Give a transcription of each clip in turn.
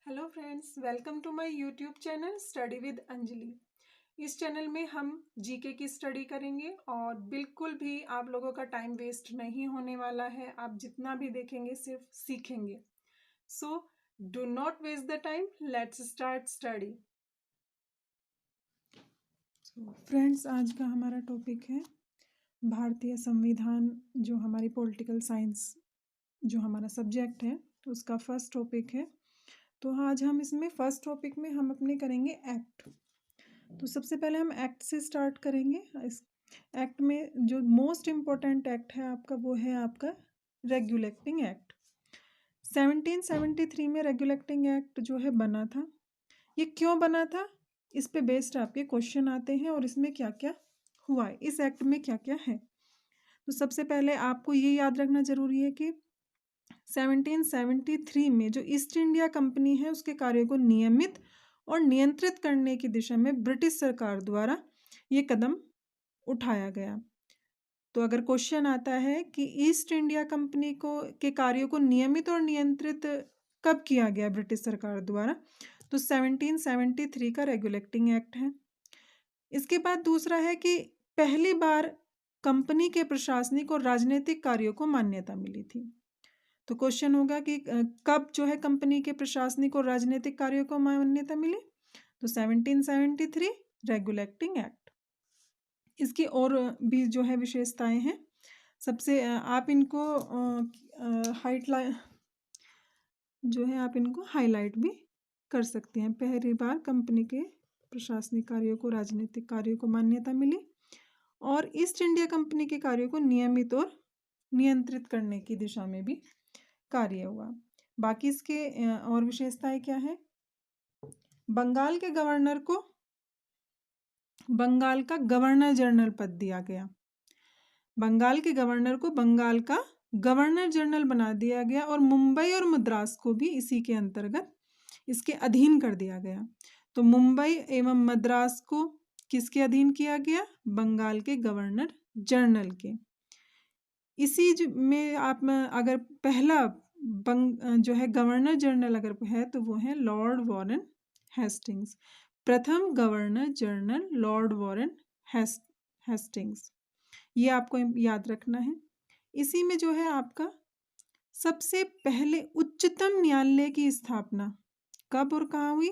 Hello friends, welcome to my YouTube channel study with Anjali. इस channel में हम GK की स्टडी करेंगे और बिल्कुल भी आप लोगों का टाइम वेस्ट नहीं होने वाला है। आप जितना भी देखेंगे सिर्फ सीखेंगे। So do not waste the time, let's start study. Friends, आज का हमारा टॉपिक है भारतीय संविधान। जो हमारी पॉलिटिकल साइंस जो हमारा सब्जेक्ट है उसका फर्स्ट टॉपिक है। तो आज हम इसमें फर्स्ट टॉपिक में हम अपने करेंगे एक्ट। तो सबसे पहले हम एक्ट से स्टार्ट करेंगे। इस एक्ट में जो मोस्ट इम्पोर्टेंट एक्ट है आपका वो है आपका रेगुलेटिंग एक्ट। 1773 में रेगुलेटिंग एक्ट जो है बना था। ये क्यों बना था, इस पे बेस्ड आपके क्वेश्चन आते हैं और इसमें क्या क्या हुआ है, इस एक्ट में क्या क्या है। तो सबसे पहले आपको ये याद रखना जरूरी है कि 1773 में जो ईस्ट इंडिया कंपनी है उसके कार्यों को नियमित और नियंत्रित करने की दिशा में ब्रिटिश सरकार द्वारा ये कदम उठाया गया। तो अगर क्वेश्चन आता है कि ईस्ट इंडिया कंपनी के कार्यों को नियमित और नियंत्रित कब किया गया ब्रिटिश सरकार द्वारा, तो 1773 का रेगुलेटिंग एक्ट है। इसके बाद दूसरा है कि पहली बार कंपनी के प्रशासनिक और राजनीतिक कार्यों को मान्यता मिली थी। तो क्वेश्चन होगा कि कब जो है कंपनी के प्रशासनिक और राजनीतिक कार्यों को मान्यता मिली, तो 1773 रेगुलेटिंग एक्ट। इसकी और भी जो है विशेषताएं हैं। सबसे आप इनको हाईलाइट भी कर सकते हैं। पहली बार कंपनी के प्रशासनिक कार्यों को राजनीतिक कार्यों को मान्यता मिली और ईस्ट इंडिया कंपनी के कार्यों को नियमित और नियंत्रित करने की दिशा में भी कार्य हुआ। बाकी इसके और विशेषताएं क्या है। बंगाल के गवर्नर को बंगाल का गवर्नर जनरल पद दिया गया। बंगाल के गवर्नर को बंगाल का गवर्नर जनरल बना दिया गया और मुंबई और मद्रास को भी इसी के अंतर्गत इसके अधीन कर दिया गया। तो मुंबई एवं मद्रास को किसके अधीन किया गया, बंगाल के गवर्नर जनरल के। इसी में आप अगर पहला जो है गवर्नर जनरल अगर है तो वो है लॉर्ड वॉरेन हेस्टिंग्स। प्रथम governor general Lord Warren Hastings, ये आपको याद रखना है। इसी में जो है आपका सबसे पहले उच्चतम न्यायालय की स्थापना कब और कहाँ हुई,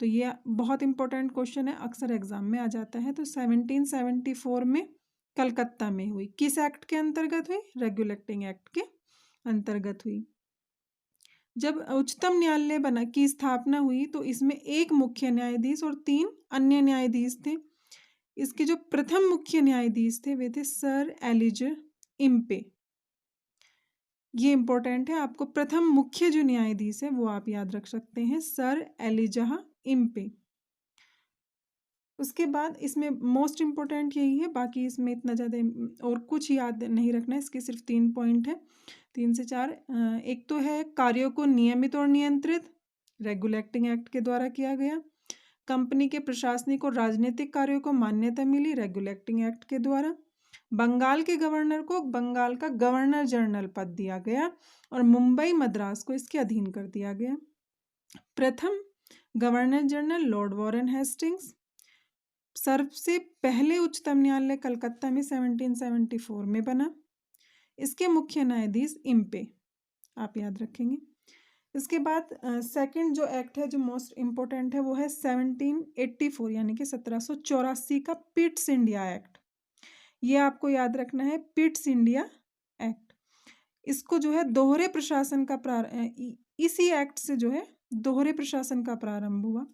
तो ये बहुत इंपॉर्टेंट क्वेश्चन है, अक्सर एग्जाम में आ जाता है। तो 1774 में कलकत्ता में हुई। किस एक्ट के अंतर्गत हुई, रेगुलेटिंग एक्ट के अंतर्गत हुई। जब उच्चतम न्यायालय की स्थापना हुई तो इसमें एक मुख्य न्यायाधीश और 3 अन्य न्यायाधीश थे। इसके जो प्रथम मुख्य न्यायाधीश थे वे थे सर एलिजर इम्पे। ये इंपॉर्टेंट है, आपको प्रथम मुख्य जो न्यायाधीश है वो आप याद रख सकते हैं, सर एलिजा इम्पे। उसके बाद इसमें मोस्ट इम्पोर्टेंट यही है, बाकी इसमें इतना ज़्यादा और कुछ याद नहीं रखना है। इसके सिर्फ 3 पॉइंट है, 3 से 4। एक तो है कार्यों को नियमित और नियंत्रित, रेगुलेटिंग एक्ट के द्वारा किया गया। कंपनी के प्रशासनिक और राजनीतिक कार्यों को मान्यता मिली रेगुलेटिंग एक्ट के द्वारा। बंगाल के गवर्नर को बंगाल का गवर्नर जनरल पद दिया गया और मुंबई मद्रास को इसके अधीन कर दिया गया। प्रथम governor general Lord Warren Hastings. सबसे पहले उच्चतम न्यायालय कलकत्ता में 1774 में बना। इसके मुख्य न्यायाधीश इम्पे, आप याद रखेंगे। इसके बाद सेकंड जो एक्ट है जो मोस्ट इम्पोर्टेंट है वो है 1784 यानी कि 1784 का पिट्स इंडिया एक्ट। ये आपको याद रखना है, पिट्स इंडिया एक्ट। इसको जो है दोहरे प्रशासन का इसी एक्ट से जो है दोहरे प्रशासन का प्रारंभ हुआ।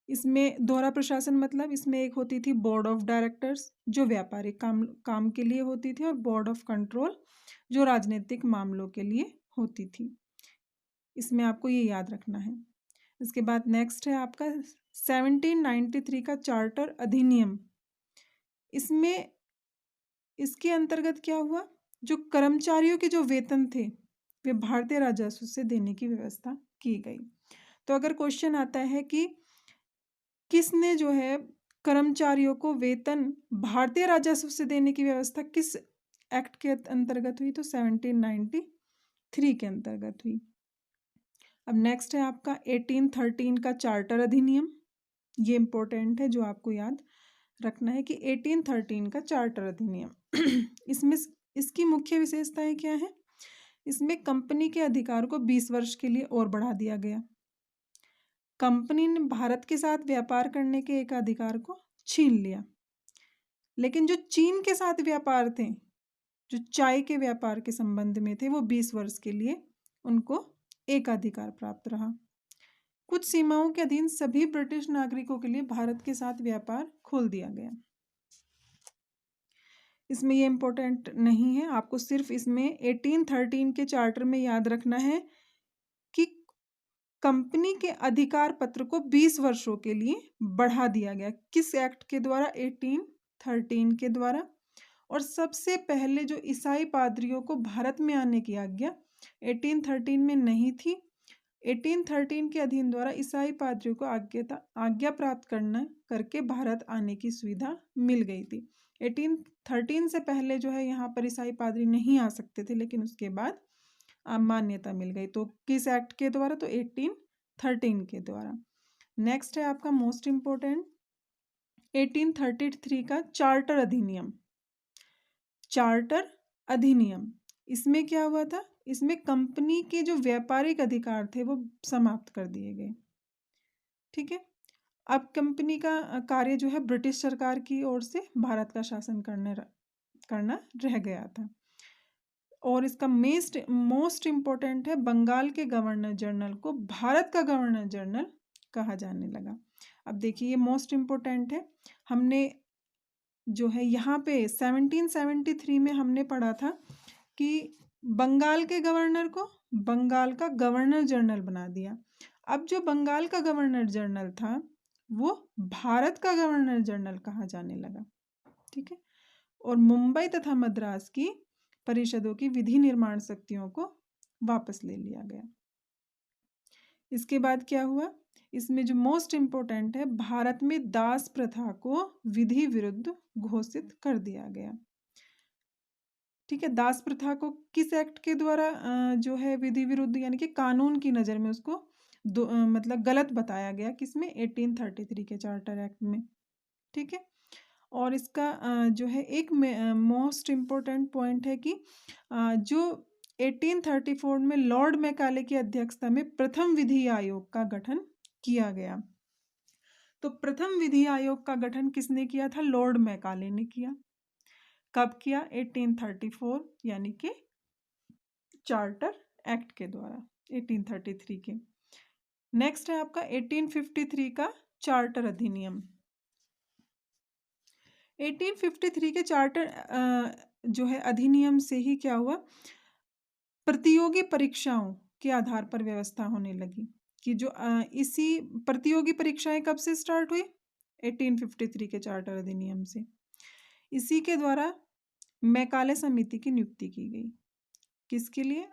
इसमें दोहरा प्रशासन मतलब इसमें एक होती थी बोर्ड ऑफ डायरेक्टर्स जो व्यापारिक काम के लिए होती थी और बोर्ड ऑफ कंट्रोल जो राजनीतिक मामलों के लिए होती थी। इसमें आपको ये याद रखना है। इसके बाद नेक्स्ट है आपका 1793 का चार्टर अधिनियम। इसमें इसके अंतर्गत क्या हुआ, जो कर्मचारियों के जो वेतन थे वे भारतीय राजस्व से देने की व्यवस्था की गई। तो अगर क्वेश्चन आता है कि किसने जो है कर्मचारियों को वेतन भारतीय राजस्व से देने की व्यवस्था किस एक्ट के अंतर्गत हुई, तो 1793 के अंतर्गत हुई। अब नेक्स्ट है आपका 1813 का चार्टर अधिनियम। ये इम्पोर्टेंट है, जो आपको याद रखना है कि 1813 का चार्टर अधिनियम इसमें इसकी मुख्य विशेषताएं क्या है? इसमें कंपनी के अधिकार को 20 वर्ष के लिए और बढ़ा दिया गया। कंपनी ने भारत के साथ व्यापार करने के एक अधिकार को छीन लिया, लेकिन जो चीन के साथ व्यापार थे, जो चाय के व्यापार के संबंध में थे, वो 20 वर्ष के लिए उनको एक अधिकार प्राप्त रहा। कुछ सीमाओं के अधीन सभी ब्रिटिश नागरिकों के लिए भारत के साथ व्यापार खोल दिया गया। इसमें ये इम्पोर्टेंट नहीं है, आपको सिर्फ इसमें 1813 के चार्टर में याद रखना है कि कंपनी के अधिकार पत्र को 20 वर्षों के लिए बढ़ा दिया गया। किस एक्ट के द्वारा? 1813 के द्वारा। और सबसे पहले जो ईसाई पादरियों को भारत में आने की आज्ञा 1813 में नहीं थी, 1813 के अधीन द्वारा ईसाई पादरियों को आज्ञा प्राप्त करके भारत आने की सुविधा मिल गई थी। 1813 से पहले जो है यहाँ पर ईसाई पादरी नहीं आ सकते थे, लेकिन उसके बाद मान्यता मिल गई। तो किस एक्ट के द्वारा? तो 1813 के द्वारा। नेक्स्ट है आपका मोस्ट इम्पोर्टेंट 1833 का चार्टर अधिनियम। चार्टर अधिनियम, इसमें क्या हुआ था? इसमें कंपनी के जो व्यापारिक अधिकार थे वो समाप्त कर दिए गए। ठीक है, अब कंपनी का कार्य जो है ब्रिटिश सरकार की ओर से भारत का शासन करना रह गया था। और इसका मोस्ट इम्पोर्टेंट है, बंगाल के गवर्नर जनरल को भारत का गवर्नर जनरल कहा जाने लगा। अब देखिए ये मोस्ट इम्पोर्टेंट है। हमने जो है यहाँ पे 1773 में हमने पढ़ा था कि बंगाल के गवर्नर को बंगाल का गवर्नर जनरल बना दिया। अब जो बंगाल का गवर्नर जनरल था वो भारत का गवर्नर जनरल कहा जाने लगा। ठीक है, और मुंबई तथा मद्रास की परिषदों की विधि निर्माण शक्तियों को वापस ले लिया गया। इसके बाद क्या हुआ? इसमें जो मोस्ट इम्पोर्टेंट है, भारत में दास प्रथा को विधि विरुद्ध घोषित कर दिया गया। ठीक है, दास प्रथा को किस एक्ट के द्वारा जो है विधि विरुद्ध, यानी कि कानून की नज़र में उसको मतलब गलत बताया गया। किसमें? 1833 के चार्टर एक्ट में। ठीक है, और इसका जो है एक मोस्ट इम्पोर्टेंट पॉइंट है कि जो 1834 में लॉर्ड मैकाले की अध्यक्षता में प्रथम विधि आयोग का गठन किया गया। तो प्रथम विधि आयोग का गठन किसने किया था? लॉर्ड मैकाले ने किया। कब किया? 1834 यानी कि चार्टर एक्ट के द्वारा 1833 के। नेक्स्ट है आपका 1853 का चार्टर अधिनियम। 1853 के चार्टर जो है अधिनियम से ही क्या हुआ? प्रतियोगी परीक्षाओं के आधार पर व्यवस्था होने लगी कि जो इसी प्रतियोगी परीक्षाएं कब से स्टार्ट हुई? 1853 के चार्टर अधिनियम से। इसी के द्वारा मैकाले समिति की नियुक्ति की गई। किसके लिए?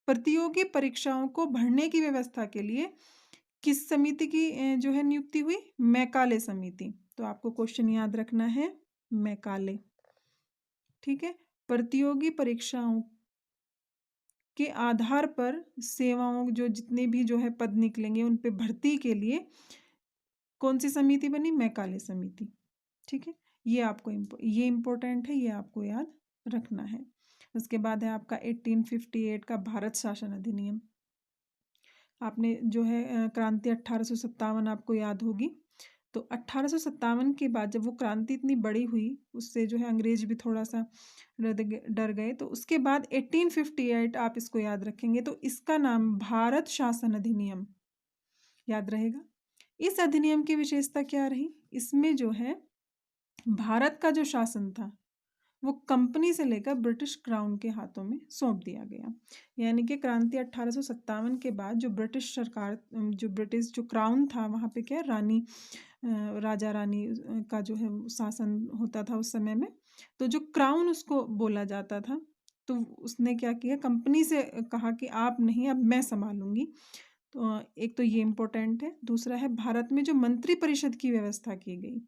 प्रतियोगी परीक्षाओं को भरने की व्यवस्था के लिए किस समिति की जो है नियुक्ति हुई? मैकाले समिति। तो आपको क्वेश्चन याद रखना है, मैकाले। ठीक है, प्रतियोगी परीक्षाओं के आधार पर सेवाओं जो जितने भी जो है पद निकलेंगे उन पे भर्ती के लिए कौन सी समिति बनी? मैकाले समिति। ठीक है, ये आपको ये इम्पोर्टेंट है, ये आपको याद रखना है। उसके बाद है आपका 1858 का भारत शासन अधिनियम। आपने जो है क्रांति 1857 आपको याद होगी। तो 1857 के बाद जब वो क्रांति इतनी बड़ी हुई, उससे जो है अंग्रेज भी थोड़ा सा डर गए। तो उसके बाद 1858 आप इसको याद रखेंगे तो इसका नाम भारत शासन अधिनियम याद रहेगा। इस अधिनियम की विशेषता क्या रही? इसमें जो है भारत का जो शासन था वो कंपनी से लेकर ब्रिटिश क्राउन के हाथों में सौंप दिया गया। यानी कि क्रांति 1857 के बाद जो ब्रिटिश सरकार जो क्राउन था वहाँ पे क्या रानी राजा रानी का जो है शासन होता था उस समय में। तो जो क्राउन उसको बोला जाता था, तो उसने क्या किया? कंपनी से कहा कि आप नहीं, अब मैं संभालूंगी। तो एक तो ये इम्पोर्टेंट है। दूसरा है भारत में जो मंत्री परिषद की व्यवस्था की गई।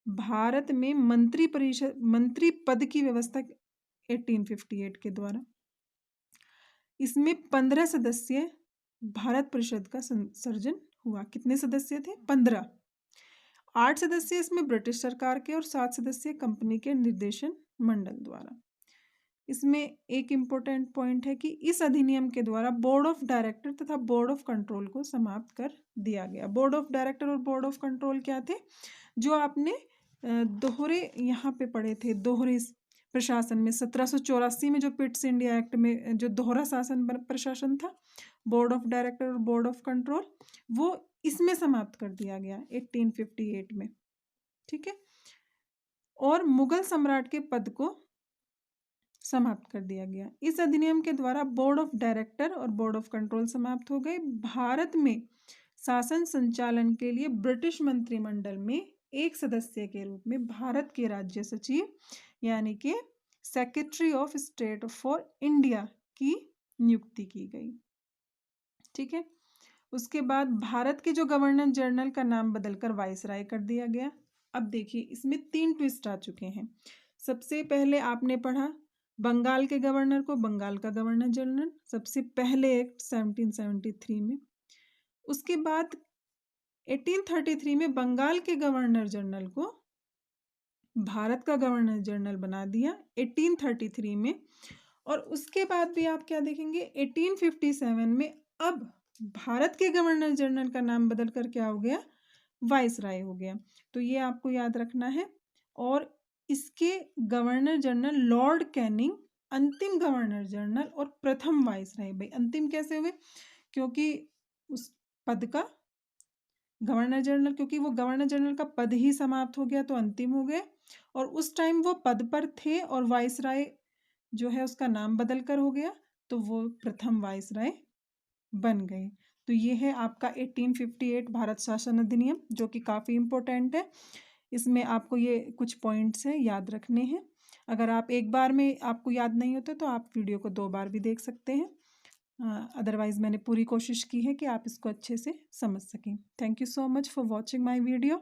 भारत में मंत्री पद की व्यवस्था 1858 के द्वारा। इसमें 15 सदस्य भारत परिषद का सर्जन हुआ। कितने सदस्य थे? 15। 8 सदस्य इसमें ब्रिटिश सरकार के और 7 सदस्य कंपनी के निर्देशन मंडल द्वारा। इसमें एक इम्पोर्टेंट पॉइंट है कि इस अधिनियम के द्वारा बोर्ड ऑफ डायरेक्टर तथा बोर्ड ऑफ कंट्रोल को समाप्त कर दिया गया। बोर्ड ऑफ डायरेक्टर और बोर्ड ऑफ कंट्रोल क्या थे? जो आपने दोहरे यहाँ पे पढ़े थे, दोहरे प्रशासन में 1784 में जो पिट्स इंडिया एक्ट में जो दोहरा शासन प्रशासन था, बोर्ड ऑफ डायरेक्टर और बोर्ड ऑफ कंट्रोल, वो इसमें समाप्त कर दिया गया 1858 में। ठीक है। और मुगल सम्राट के पद को समाप्त कर दिया गया। इस अधिनियम के द्वारा बोर्ड ऑफ डायरेक्टर और बोर्ड ऑफ कंट्रोल समाप्त हो गए। भारत में शासन संचालन के लिए ब्रिटिश मंत्रिमंडल में एक सदस्य के रूप में भारत के राज्य सचिव यानी कि secretary of state for India की नियुक्ति की गई। ठीक है। उसके बाद भारत के जो गवर्नर जनरल का नाम बदलकर वाइसराय कर दिया गया। अब देखिए इसमें 3 ट्विस्ट आ चुके हैं। सबसे पहले आपने पढ़ा बंगाल के गवर्नर को बंगाल का गवर्नर जनरल, सबसे पहले एक्ट 1773 में। उसके बाद 1833 में बंगाल के गवर्नर जनरल को भारत का गवर्नर जनरल बना दिया 1833 में। और उसके बाद भी आप क्या देखेंगे 1857 में अब भारत के गवर्नर जनरल का नाम बदल कर क्या हो गया? वाइसराय हो गया। तो ये आपको याद रखना है। और इसके गवर्नर जनरल लॉर्ड कैनिंग अंतिम गवर्नर जनरल और प्रथम वाइसराय। भाई अंतिम कैसे हुए? क्योंकि उस पद का गवर्नर जनरल, क्योंकि वो गवर्नर जनरल का पद ही समाप्त हो गया तो अंतिम हो गए। और उस टाइम वो पद पर थे और वाइसराय जो है उसका नाम बदल कर हो गया तो वो प्रथम वाइसराय बन गए। तो ये है आपका 1858 भारत शासन अधिनियम जो कि काफ़ी इम्पोर्टेंट है। इसमें आपको ये कुछ पॉइंट्स हैं याद रखने हैं। अगर आप एक बार में आपको याद नहीं होते तो आप वीडियो को 2 बार भी देख सकते हैं। अदरवाइज़ मैंने पूरी कोशिश की है कि आप इसको अच्छे से समझ सकें। Thank you so much for watching my video.